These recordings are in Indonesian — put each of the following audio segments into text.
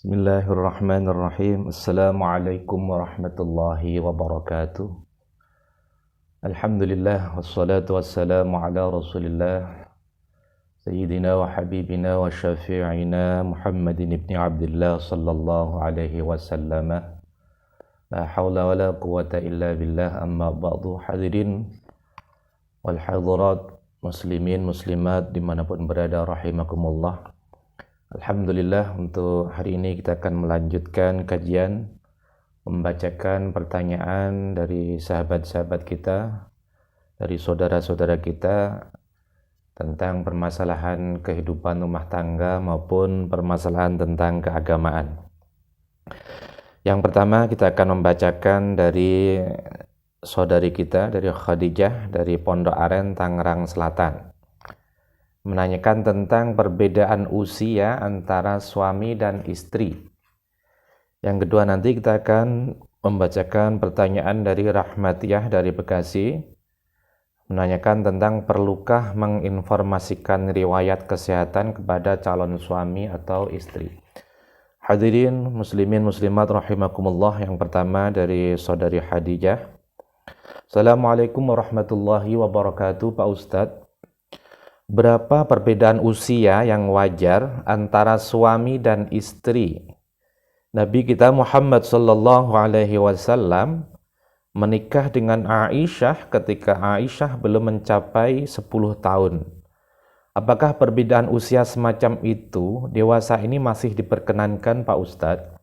Bismillahirrahmanirrahim. Assalamualaikum warahmatullahi wabarakatuh. Alhamdulillah wassalatu wassalamu ala Rasulillah Sayyidina wa habibina wa syafi'ina Muhammadin ibni Abdullah sallallahu alaihi wasallam. La hawla wa la quwata illa billah, amma ba'du. Hadirin wal hadirat, muslimin muslimat dimanapun berada, rahimakumullah. Alhamdulillah, untuk hari ini kita akan melanjutkan kajian membacakan pertanyaan dari sahabat-sahabat kita, dari saudara-saudara kita tentang permasalahan kehidupan rumah tangga maupun permasalahan tentang keagamaan. Yang pertama kita akan membacakan dari saudari kita, dari Khadijah dari Pondok Aren, Tangerang Selatan, menanyakan tentang perbedaan usia antara suami dan istri. Yang kedua nanti kita akan membacakan pertanyaan dari Rahmatiyah dari Bekasi, menanyakan tentang perlukah menginformasikan riwayat kesehatan kepada calon suami atau istri. Hadirin muslimin muslimat rahimakumullah, yang pertama dari saudari Khadijah. Assalamualaikum warahmatullahi wabarakatuh. Pak Ustadz, berapa perbedaan usia yang wajar antara suami dan istri? Nabi kita Muhammad sallallahu alaihi wasallam menikah dengan Aisyah ketika Aisyah belum mencapai 10 tahun. Apakah perbedaan usia semacam itu dewasa ini masih diperkenankan, Pak Ustadz?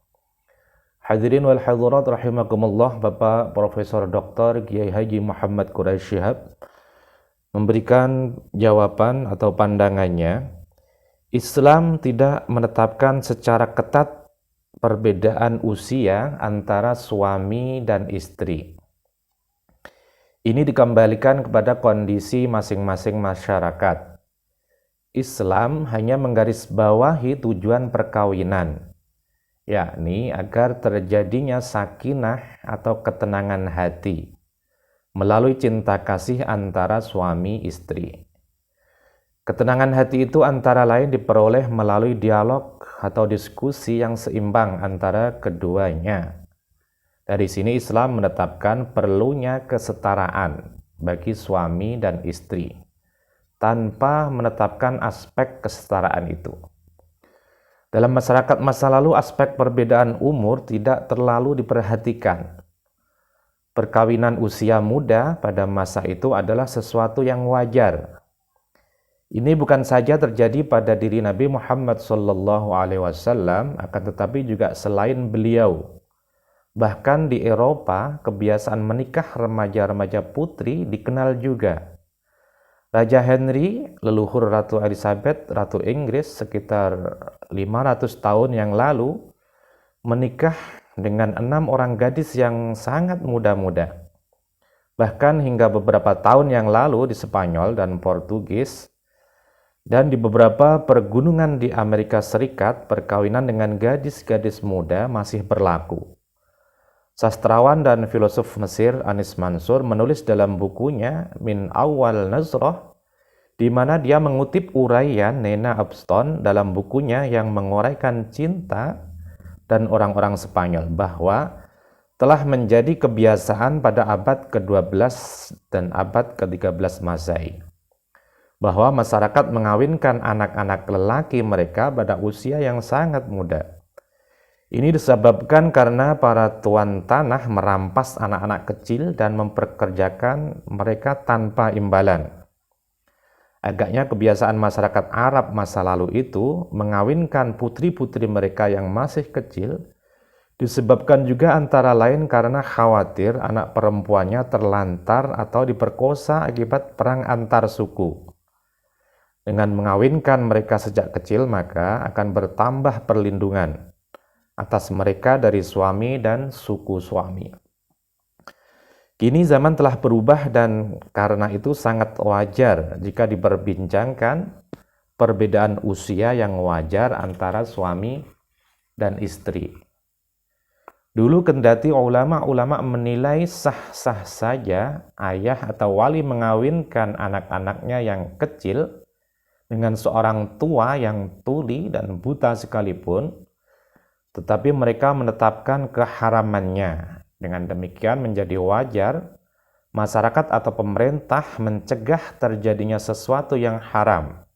Hadirin wal hadirat rahimakumullah, Bapak Profesor Dr. Kiai Haji Muhammad Quraisy Shihab memberikan jawaban atau pandangannya. Islam tidak menetapkan secara ketat perbedaan usia antara suami dan istri. Ini dikembalikan kepada kondisi masing-masing masyarakat. Islam hanya menggarisbawahi tujuan perkawinan, yakni agar terjadinya sakinah atau ketenangan hati melalui cinta kasih antara suami istri. Ketenangan hati itu antara lain diperoleh melalui dialog atau diskusi yang seimbang antara keduanya. Dari sini Islam menetapkan perlunya kesetaraan bagi suami dan istri, tanpa menetapkan aspek kesetaraan itu. Dalam masyarakat masa lalu, aspek perbedaan umur tidak terlalu diperhatikan. Perkawinan usia muda pada masa itu adalah sesuatu yang wajar. Ini bukan saja terjadi pada diri Nabi Muhammad SAW, akan tetapi juga selain beliau. Bahkan di Eropa, kebiasaan menikah remaja-remaja putri dikenal juga. Raja Henry, leluhur Ratu Elizabeth, Ratu Inggris, sekitar 500 tahun yang lalu, menikah dengan 6 orang gadis yang sangat muda-muda. Bahkan hingga beberapa tahun yang lalu di Spanyol dan Portugis dan di beberapa pergunungan di Amerika Serikat, perkawinan dengan gadis-gadis muda masih berlaku. Sastrawan dan filosof Mesir Anis Mansur menulis dalam bukunya Min Awal Nazrah, di mana dia mengutip uraian Nena Upston dalam bukunya yang menguraikan cinta dan orang-orang Spanyol, bahwa telah menjadi kebiasaan pada abad ke-12 dan abad ke-13 Masehi, bahwa masyarakat mengawinkan anak-anak lelaki mereka pada usia yang sangat muda. Ini disebabkan karena para tuan tanah merampas anak-anak kecil dan memperkerjakan mereka tanpa imbalan. Agaknya kebiasaan masyarakat Arab masa lalu itu mengawinkan putri-putri mereka yang masih kecil disebabkan juga antara lain karena khawatir anak perempuannya terlantar atau diperkosa akibat perang antar suku. Dengan mengawinkan mereka sejak kecil, maka akan bertambah perlindungan atas mereka dari suami dan suku suami. Kini zaman telah berubah dan karena itu sangat wajar jika diperbincangkan perbedaan usia yang wajar antara suami dan istri. Dulu kendati ulama-ulama menilai sah-sah saja ayah atau wali mengawinkan anak-anaknya yang kecil dengan seorang tua yang tuli dan buta sekalipun, tetapi mereka menetapkan keharamannya. Dengan demikian menjadi wajar masyarakat atau pemerintah mencegah terjadinya sesuatu yang haram.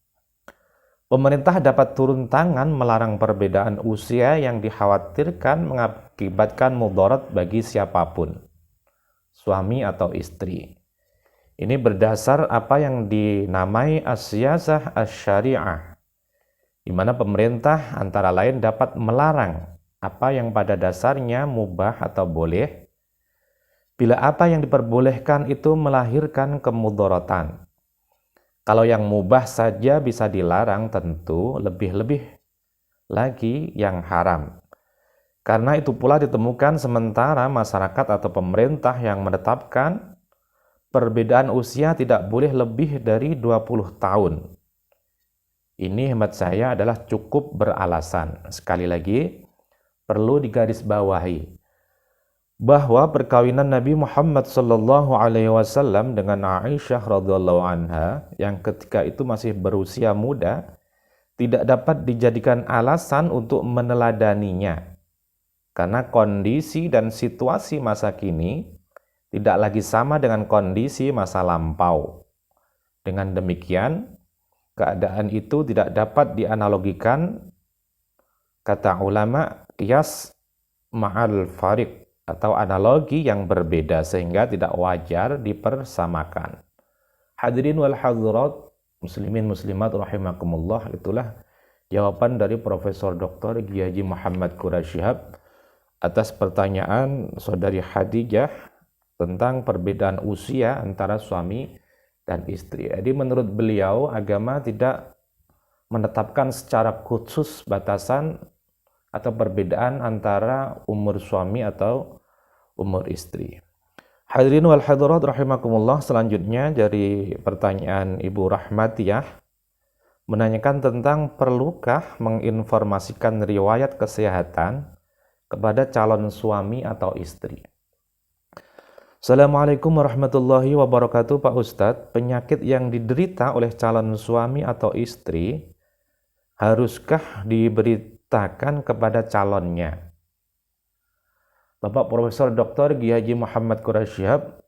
Pemerintah dapat turun tangan melarang perbedaan usia yang dikhawatirkan mengakibatkan mudarat bagi siapapun, suami atau istri. Ini berdasar apa yang dinamai as-siyasah asy-syari'ah, di mana pemerintah antara lain dapat melarang apa yang pada dasarnya mubah atau boleh, bila apa yang diperbolehkan itu melahirkan kemudaratan. Kalau yang mubah saja bisa dilarang, tentu lebih-lebih lagi yang haram. Karena itu pula ditemukan sementara masyarakat atau pemerintah yang menetapkan perbedaan usia tidak boleh lebih dari 20 tahun. Ini hemat saya adalah cukup beralasan. Sekali lagi, perlu digarisbawahi bahwa perkawinan Nabi Muhammad SAW dengan Aisyah radhiyallahu anha yang ketika itu masih berusia muda tidak dapat dijadikan alasan untuk meneladaninya, karena kondisi dan situasi masa kini tidak lagi sama dengan kondisi masa lampau. Dengan demikian, keadaan itu tidak dapat dianalogikan, kata ulama, qiyas ma'al fariq, atau analogi yang berbeda sehingga tidak wajar dipersamakan. Hadirin wal hadirat, muslimin muslimat rahimakumullah, itulah jawaban dari Profesor Dr. Kiai Haji Muhammad Quraisy Shihab atas pertanyaan saudari Khadijah tentang perbedaan usia antara suami dan istri. Jadi menurut beliau, agama tidak menetapkan secara khusus batasan atau perbedaan antara umur suami atau umur istri. Hadirin wal hadirat rahimakumullah, selanjutnya dari pertanyaan Ibu Rahmatiyah menanyakan tentang perlukah menginformasikan riwayat kesehatan kepada calon suami atau istri. Assalamualaikum warahmatullahi wabarakatuh Pak Ustadz, penyakit yang diderita oleh calon suami atau istri haruskah diberitakan kepada calonnya? Bapak Profesor Dr. Kiai Haji Muhammad Quraisy Shihab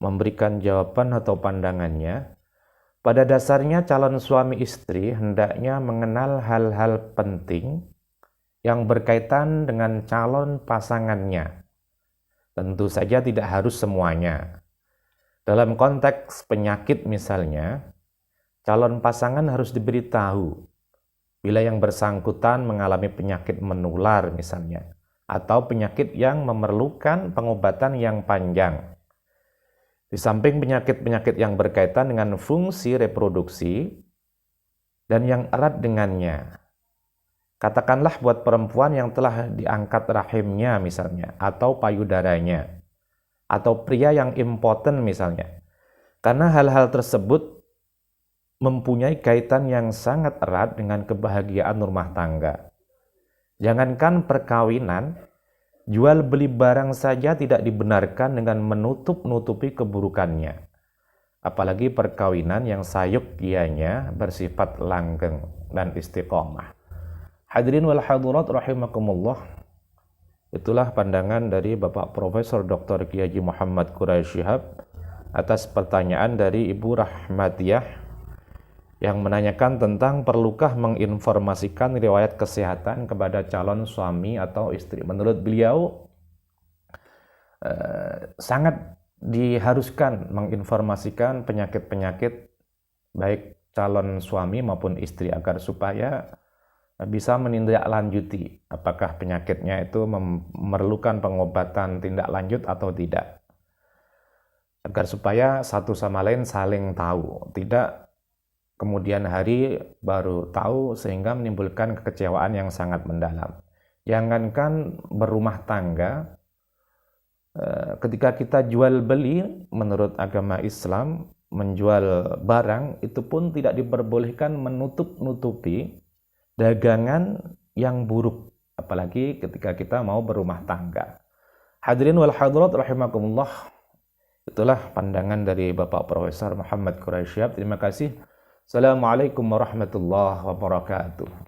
memberikan jawaban atau pandangannya. Pada dasarnya calon suami istri hendaknya mengenal hal-hal penting yang berkaitan dengan calon pasangannya. Tentu saja tidak harus semuanya. Dalam konteks penyakit misalnya, calon pasangan harus diberitahu bila yang bersangkutan mengalami penyakit menular misalnya, atau penyakit yang memerlukan pengobatan yang panjang. Di samping penyakit-penyakit yang berkaitan dengan fungsi reproduksi dan yang erat dengannya. Katakanlah buat perempuan yang telah diangkat rahimnya misalnya, atau payudaranya, atau pria yang impoten misalnya. Karena hal-hal tersebut mempunyai kaitan yang sangat erat dengan kebahagiaan rumah tangga. Jangankan perkawinan, jual beli barang saja tidak dibenarkan dengan menutup-nutupi keburukannya. Apalagi perkawinan yang sayukianya bersifat langgeng dan istiqomah. Hadirin wal hadirat rahimakumullah, itulah pandangan dari Bapak Profesor Dr. Kiai Haji Muhammad Quraisy Shihab atas pertanyaan dari Ibu Rahmatiyah yang menanyakan tentang perlukah menginformasikan riwayat kesehatan kepada calon suami atau istri. Menurut beliau sangat diharuskan menginformasikan penyakit-penyakit baik calon suami maupun istri agar supaya bisa menindaklanjuti apakah penyakitnya itu memerlukan pengobatan tindak lanjut atau tidak, agar supaya satu sama lain saling tahu, tidak kemudian hari baru tahu sehingga menimbulkan kekecewaan yang sangat mendalam. Jangankan berumah tangga, ketika kita jual beli menurut agama Islam, menjual barang itu pun tidak diperbolehkan menutup-nutupi dagangan yang buruk, apalagi ketika kita mau berumah tangga. Hadirin wal hadirat rahimakumullah, itulah pandangan dari Bapak Profesor Muhammad Quraisy Shihab. Terima kasih. Assalamualaikum warahmatullahi wabarakatuh.